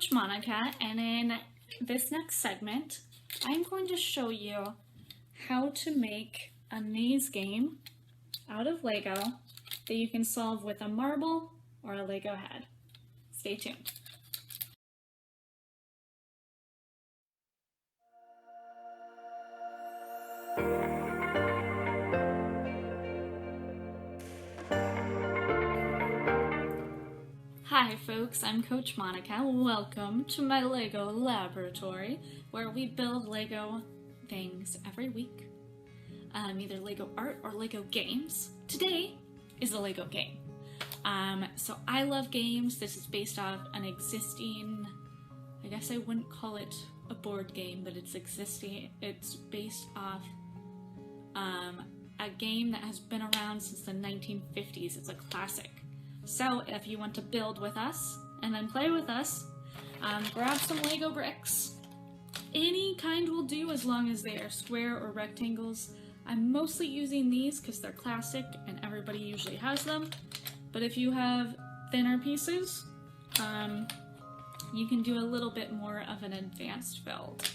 Coach Monica, and in this next segment, I'm going to show you how to make a maze game out of Lego that you can solve with a marble or a Lego head. Stay tuned. Hi folks, I'm Coach Monica. Welcome to my Lego laboratory where we build Lego things every week. Either Lego art or Lego games. Today is a Lego game. So I love games. This is based off an existing, I guess I wouldn't call it a board game, but it's existing. It's based off a game that has been around since the 1950s. It's a classic. So if you want to build with us and then play with us, grab some Lego bricks. Any kind will do as long as they are square or rectangles. I'm mostly using these because they're classic and everybody usually has them. But if you have thinner pieces, you can do a little bit more of an advanced build.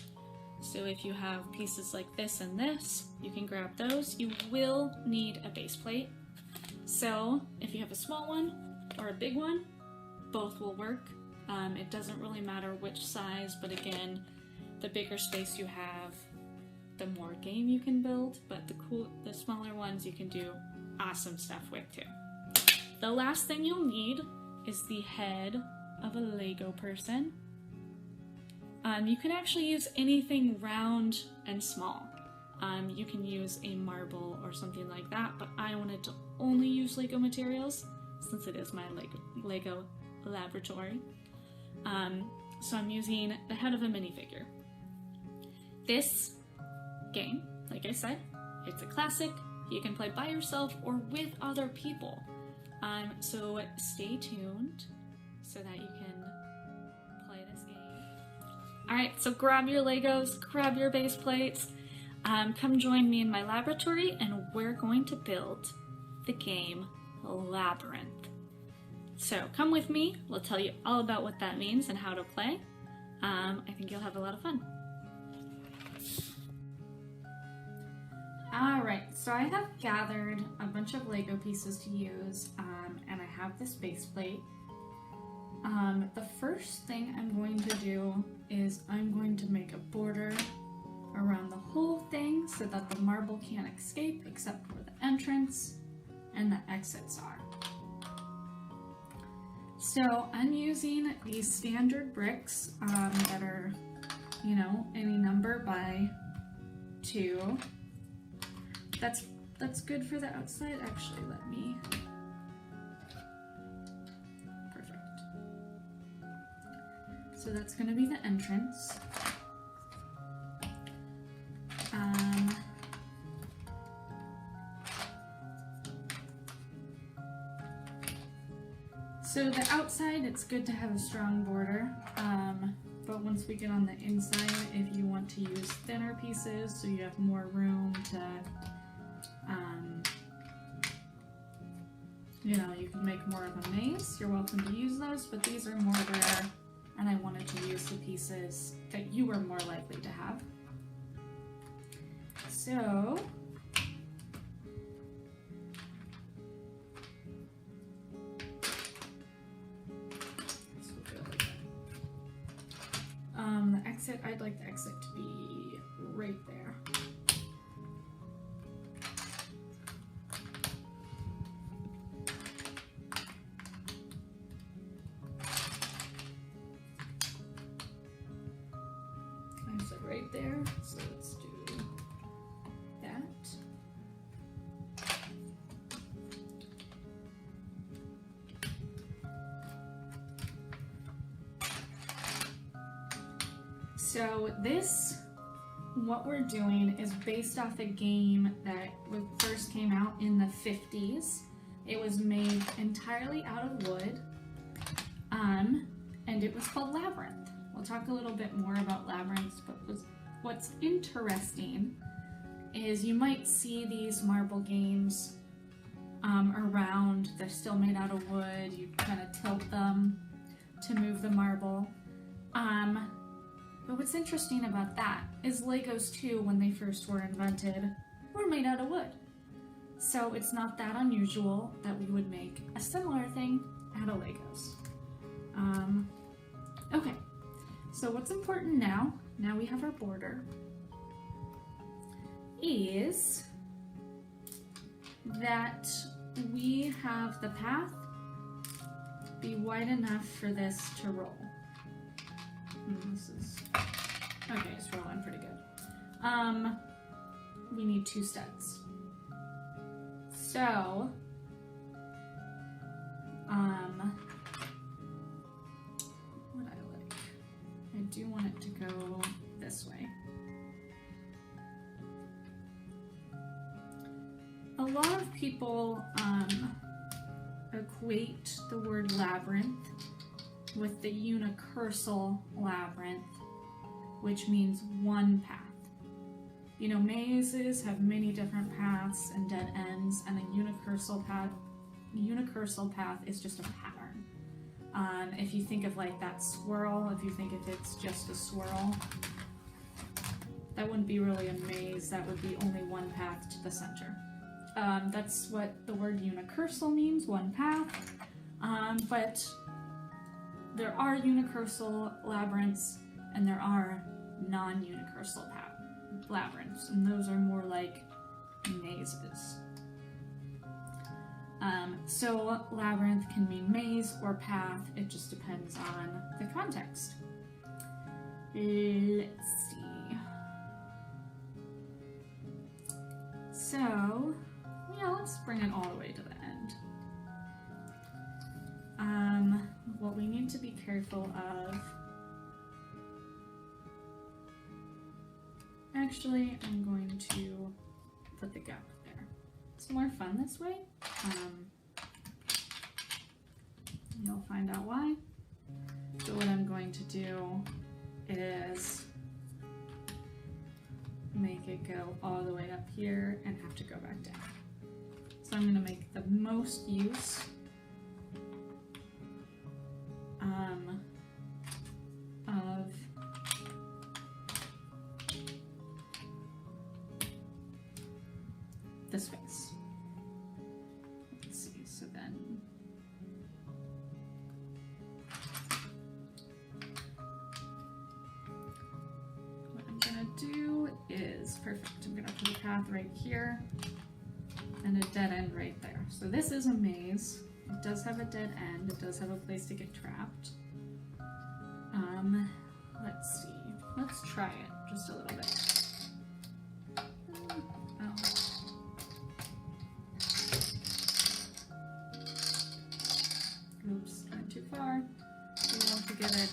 So if you have pieces like this and this, you can grab those. You will need a base plate. So if you have a small one or a big one, both will work. It doesn't really matter which size, but again, the bigger space you have, the more game you can build, but the smaller ones you can do awesome stuff with too. The last thing you'll need is the head of a Lego person. You can actually use anything round and small. You can use a marble or something like that, but I wanted to only use Lego materials since it is my Lego laboratory. So I'm using the head of a minifigure. This game, like I said, it's a classic. You can play by yourself or with other people. So stay tuned so that you can play this game. Alright, so grab your Legos, grab your base plates. Come join me in my laboratory and we're going to build the game Labyrinth. So come with me, we'll tell you all about what that means and how to play. I think you'll have a lot of fun. Alright, so I have gathered a bunch of Lego pieces to use, and I have this base plate. The first thing I'm going to do is I'm going to make a border around the whole thing so that the marble can't escape except where the entrance and the exits are. So I'm using these standard bricks that are, you know, any number by 2. That's good for the outside. Actually, let me. Perfect. So that's going to be the entrance. So the outside, it's good to have a strong border, but once we get on the inside, if you want to use thinner pieces so you have more room to, you know, you can make more of a maze, you're welcome to use those, but these are more rare, and I wanted to use the pieces that you were more likely to have. So, the exit, I'd like the exit to be right there. Exit right there, so let's do that. So this, what we're doing is based off a game that first came out in the 50s. It was made entirely out of wood, and it was called Labyrinth. We'll talk a little bit more about labyrinths, but what's interesting is you might see these marble games around. They're still made out of wood. You kind of tilt them to move the marble. But what's interesting about that is Legos too, when they first were invented, were made out of wood. So it's not that unusual that we would make a similar thing out of Legos. Okay, so what's important now we have our border, is that we have the path be wide enough for this to roll. This is, okay, it's rolling pretty good. We need 2 studs. So, what I like, I do want it to go this way. A lot of people equate the word labyrinth with the unicursal labyrinth, which means one path. You know, mazes have many different paths and dead ends, and a unicursal path is just a pattern. If you think of like that swirl, if you think if it's just a swirl, that wouldn't be really a maze, that would be only one path to the center. That's what the word unicursal means, one path, but there are unicursal labyrinths and there are non-unicursal labyrinths, and those are more like mazes. So labyrinth can mean maze or path, it just depends on the context. Let's see. So, yeah, let's bring it all the way to the end. What we need to be careful of, actually, I'm going to put the gap there. It's more fun this way. You'll find out why. So what I'm going to do is make it go all the way up here and have to go back down. So I'm going to make the most use of the space. Let's see, so then what I'm gonna do is, perfect, I'm gonna put a path right here and a dead end right there. So this is a maze. It does have a dead end. It does have a place to get trapped. Let's see. Let's try it just a little bit. Oops, went too far. We want to get it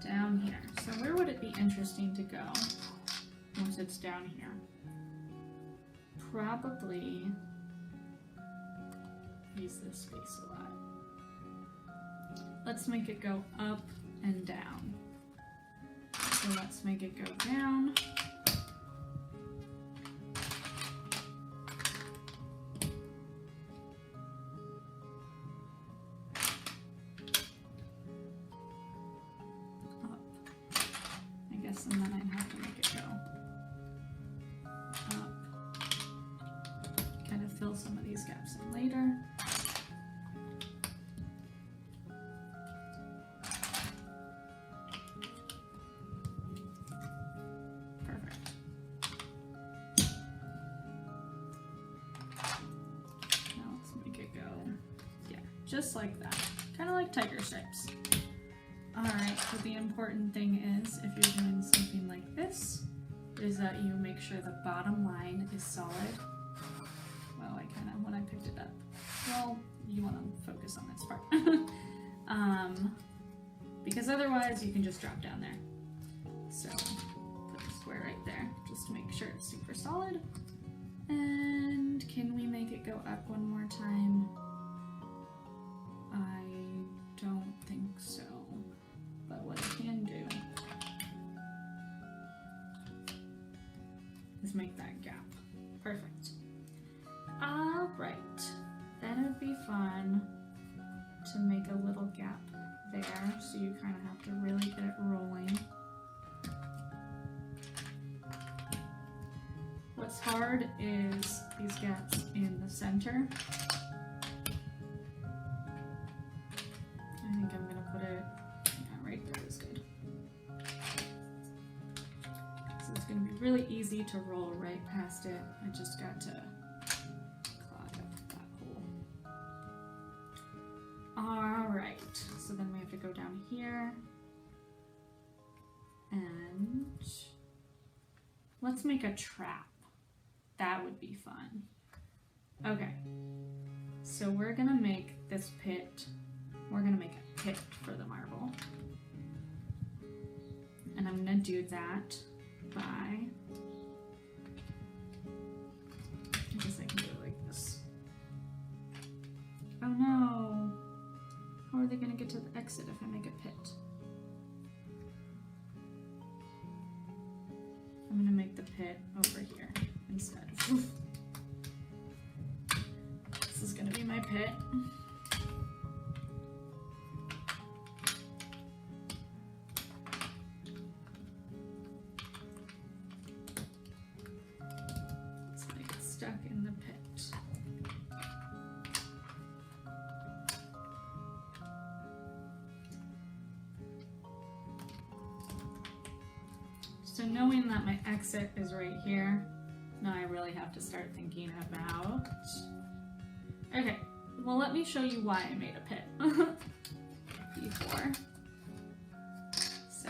down here. So where would it be interesting to go once it's down here? Probably use this space a lot. Let's make it go up and down. So let's make it go down. Up. I guess, and then I'd have to make it go up. Kind of fill some of these gaps in later. Just like that, kind of like tiger stripes. Alright, so the important thing is, if you're doing something like this, is that you make sure the bottom line is solid. Well, I kind of, when I picked it up, well, you want to focus on this part. Because otherwise you can just drop down there. So, put a square right there, just to make sure it's super solid. And can we make it go up one more time? I don't think so, but what I can do is make that gap. Perfect. Alright, then it would be fun to make so you kind of have to really get it rolling. What's hard is these gaps in the center. I think I'm going to put it, yeah, right there is good. So it's going to be really easy to roll right past it. I just got to clog up that hole. Alright, so then we have to go down here. And let's make a trap. That would be fun. Okay, so we're gonna make this pit, we're gonna make a pit for the marble. And I'm gonna do that by, I guess I can do it like this. Oh no, how are they gonna get to the exit if I make a pit? I'm gonna make the pit over here instead. This is gonna be my pit. It's gonna get stuck in the pit. So knowing that my exit is right here, now I really have to start thinking about... Okay, well let me show you why I made a pit before. So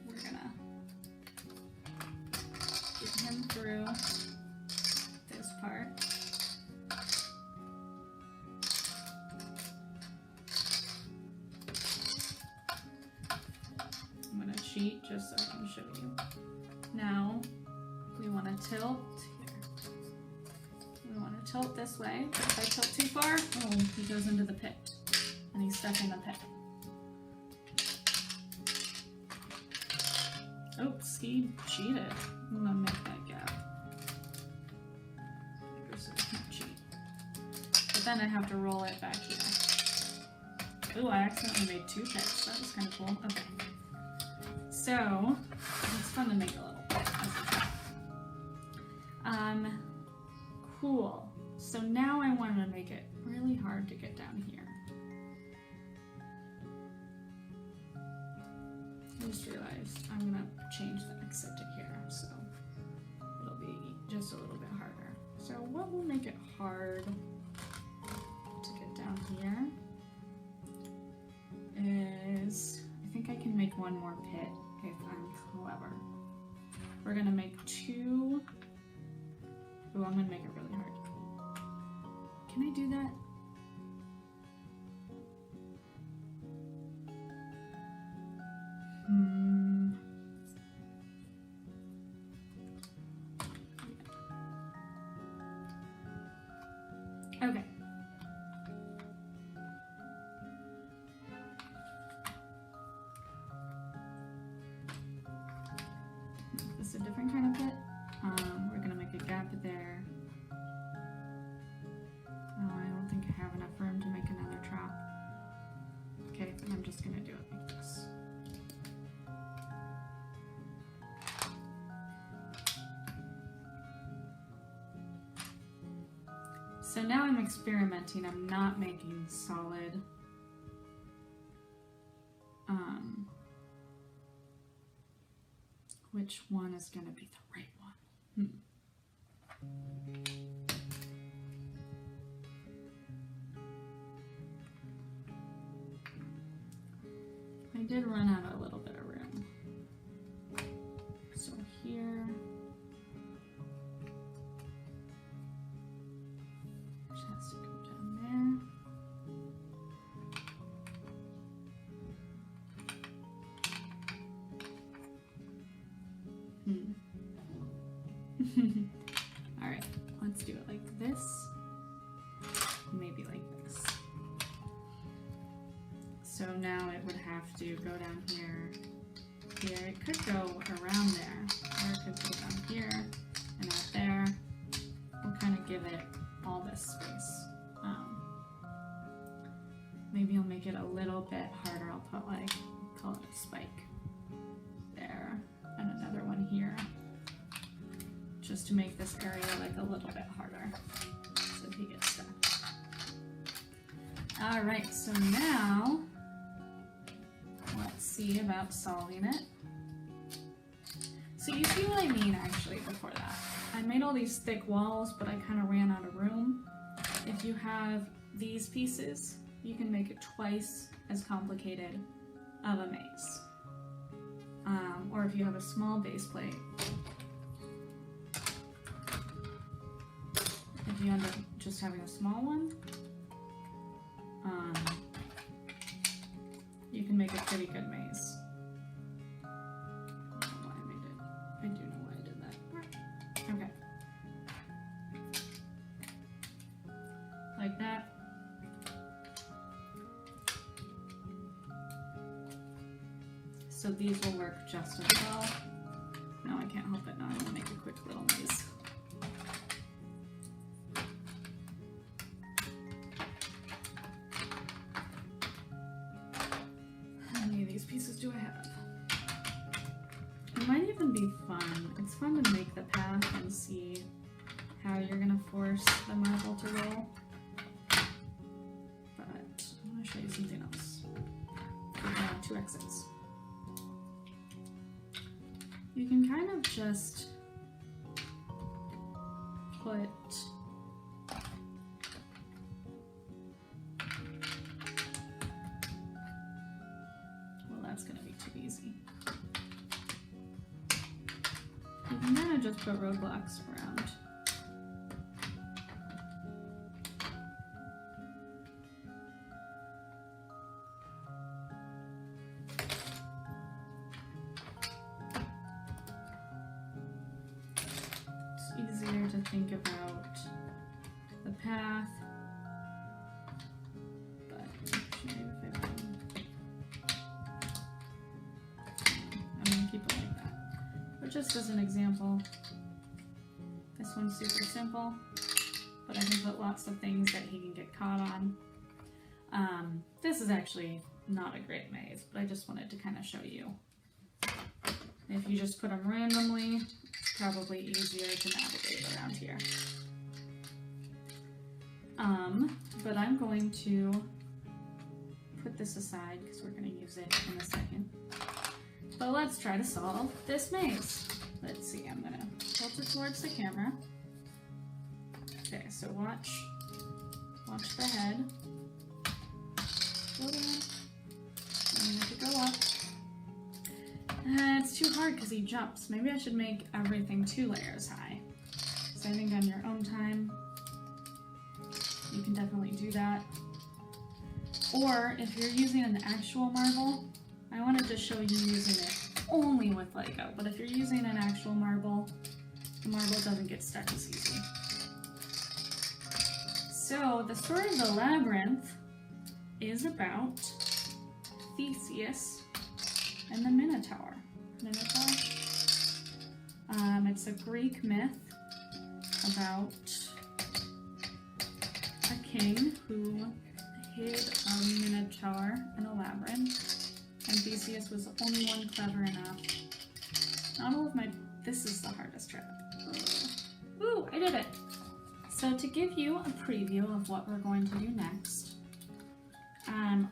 we're gonna get him through this part. I'm gonna cheat just so I can show you. Now we want to tilt here. We want to tilt this way. If I tilt too far, oh, he goes into the pit. And he's stuck in the pit. Oops, he cheated. I'm gonna make that gap. So I can't cheat. But then I have to roll it back here. Ooh, I accidentally made two pits. That was kind of cool. Okay. So, it's fun to make a little pit. Cool. So now I want to make it really hard to get down here. I just realized I'm gonna change the exit to here, so it'll be just a little bit harder. So what will make it hard to get down here is, I think I can make one more pit if I'm clever. We're gonna make two. Ooh, I'm gonna make it really hard. Can I do that? Okay. This is a different kind of pit. We're gonna make a gap there. Oh, I don't think I have enough room to make another trap. Okay, I'm just gonna do it like this. So now I'm experimenting. I'm not making solid. Which one is going to be the right one? I did run out a little bit of room. So here. Just has to go down there. Alright, let's do it like this. Maybe like this. So now it would have to go down here. Here, it could go around there. Or it could go down here and out there. We'll kind of give it all this space. maybe I'll make it a little bit harder. I'll put like, call it a spike there, and another one here, just to make this area like a little bit harder, so he gets stuck. All right, so now, let's see about solving it. So you see what I mean actually before that. I made all these thick walls, but I kind of ran out of room. If you have these pieces, you can make it twice as complicated of a maze. Or if you have a small base plate, if you end up just having a small one, you can make a pretty good maze. I don't know why I made it. I do know why I did that. Okay. Like that. So these will work just as well. No, I can't help it. Now I want to make a quick little maze. How many of these pieces do I have? It might even be fun. It's fun to make the path and see how you're going to force the marble to roll. But I want to show you something else. We have 2 exits. You can kind of just put well, that's going to be too easy. You can kind of just put roadblocks around. Easier to think about the path, but maybe if I'm going to keep it like that. But just as an example, this one's super simple, but I can put lots of things that he can get caught on. This is actually not a great maze, but I just wanted to kind of show you. If you just put them randomly, it's probably easier to navigate around here. But I'm going to put this aside because we're going to use it in a second. But let's try to solve this maze. Let's see, I'm going to tilt it towards the camera. Okay, so watch the head. Go down. I need to go up. It's too hard because he jumps. Maybe I should make everything 2 layers high. So I think on your own time, you can definitely do that. Or if you're using an actual marble, I wanted to show you using it only with Lego, but if you're using an actual marble, the marble doesn't get stuck as easy. So the story of the labyrinth is about Theseus and the Minotaur. It's a Greek myth about a king who hid a Minotaur in a labyrinth, and Theseus was the only one clever enough. Not all of my... This is the hardest trick. Ooh, I did it! So to give you a preview of what we're going to do next,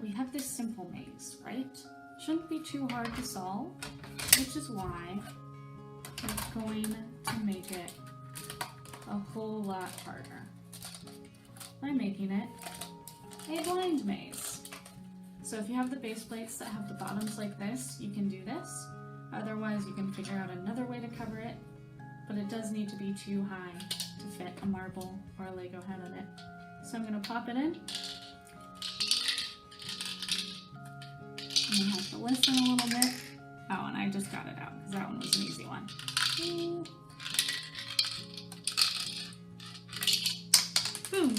we have this simple maze, right? Shouldn't be too hard to solve, which is why we're going to make it a whole lot harder by making it a blind maze. So if you have the base plates that have the bottoms like this, you can do this. Otherwise, you can figure out another way to cover it, but it does need to be too high to fit a marble or a Lego head in it. So I'm going to pop it in. I'm going to have to listen a little bit. Oh, and I just got it out because that one was an easy one. Boom.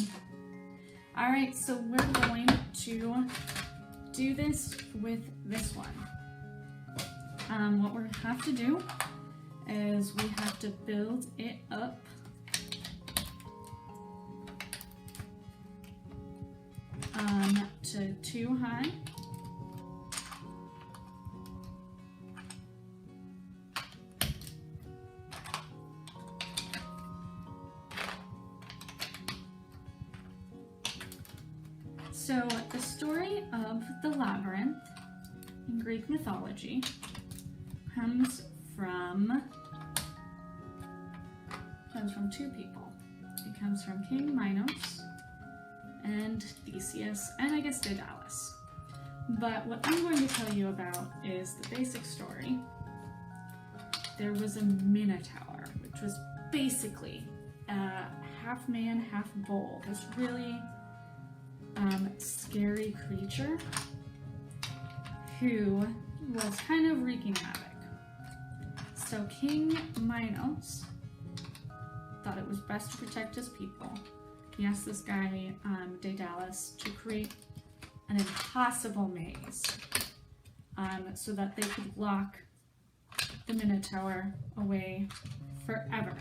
All right, so we're going to do this with this one. What we have to do is we have to build it up to 2 high. So the story of the labyrinth in Greek mythology comes from 2 people. It comes from King Minos and Theseus, and I guess Daedalus. But what I'm going to tell you about is the basic story. There was a minotaur, which was basically a half man, half bull. This really scary creature who was kind of wreaking havoc. So King Minos thought it was best to protect his people. He asked this guy, Daedalus, to create an impossible maze so that they could lock the Minotaur away forever.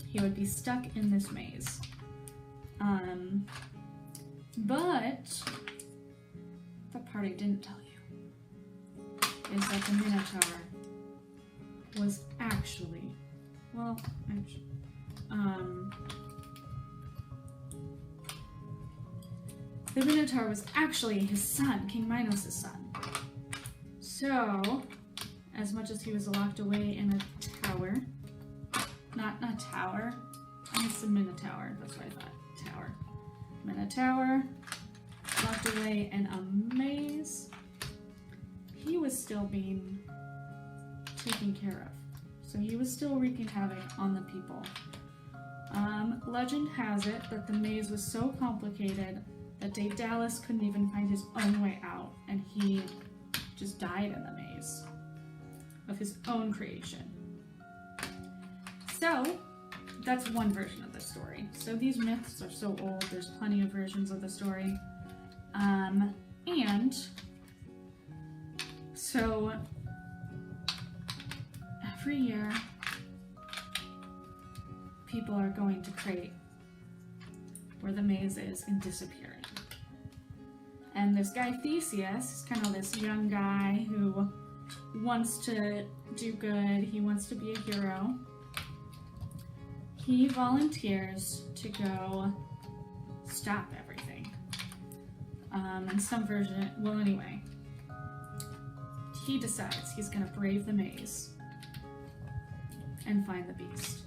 He would be stuck in this maze. But the part I didn't tell you is that the Minotaur was actually, the Minotaur was actually his son, King Minos' son. So, as much as he was locked away in a tower, not a tower, it's a Minotaur, that's what I thought, tower. Minotaur, locked away in a maze, he was still being taken care of. So he was still wreaking havoc on the people. Legend has it that the maze was so complicated that Daedalus couldn't even find his own way out, and he just died in the maze of his own creation. So, that's one version of the story. So these myths are so old, there's plenty of versions of the story. And so every year people are going to crate where the maze is and disappearing. And this guy Theseus is kind of this young guy who wants to do good, he wants to be a hero. He volunteers to go stop everything. In some version, well anyway, he decides he's gonna brave the maze and find the beast.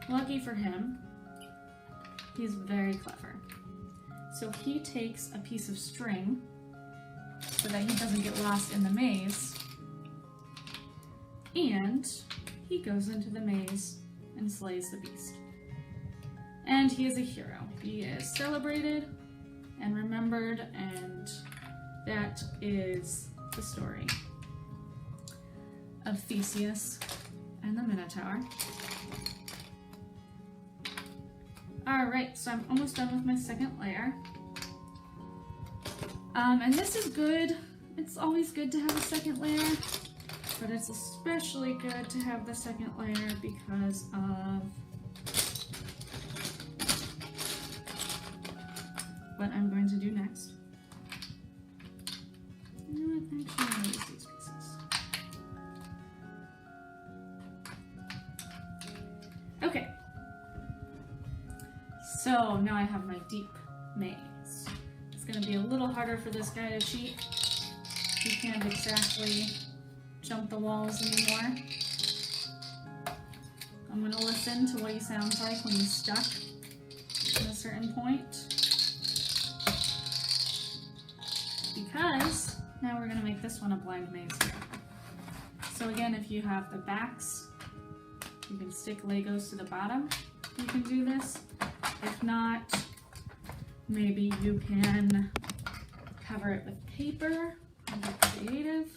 Lucky for him, he's very clever. So he takes a piece of string so that he doesn't get lost in the maze, and he goes into the maze and slays the beast. And he is a hero. He is celebrated and remembered, and that is the story of Theseus and the Minotaur. Alright, so I'm almost done with my second layer. And this is good. It's always good to have a second layer, but it's especially good to have the second layer because of what I'm going to do next. You know what? Actually, I'm going to use these pieces. Okay. So now I have my deep maze. It's going to be a little harder for this guy to cheat. He can't exactly jump the walls anymore. I'm going to listen to what he sounds like when he's stuck at a certain point. Because now we're going to make this one a blind maze here. So again, if you have the backs, you can stick Legos to the bottom. You can do this. If not, maybe you can cover it with paper and get creative.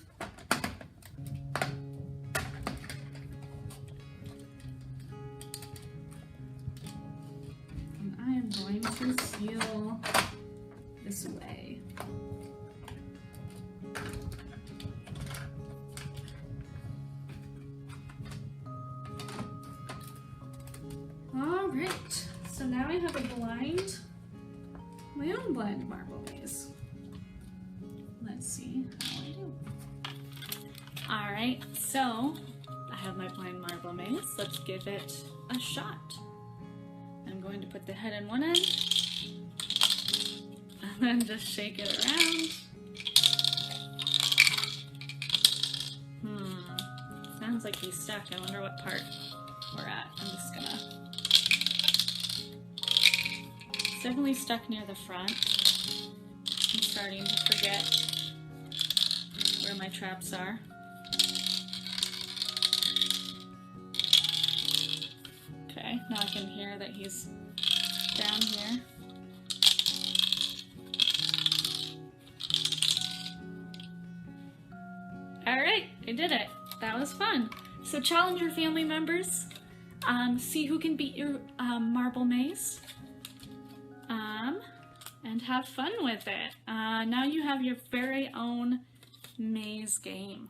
And I am going to seal this away. Alright, so now I have a blind my own blind marble maze. Let's see how I do. Alright, so I have my blind marble maze. Let's give it a shot. I'm going to put the head in one end, and then just shake it around. Sounds like he's stuck. I wonder what part we're at. I'm just gonna... It's definitely stuck near the front. I'm starting to forget where my traps are. Okay, now I can hear that he's down here. Alright, I did it. That was fun. So challenge your family members. See who can beat your marble maze. And have fun with it. Now you have your very own maze game.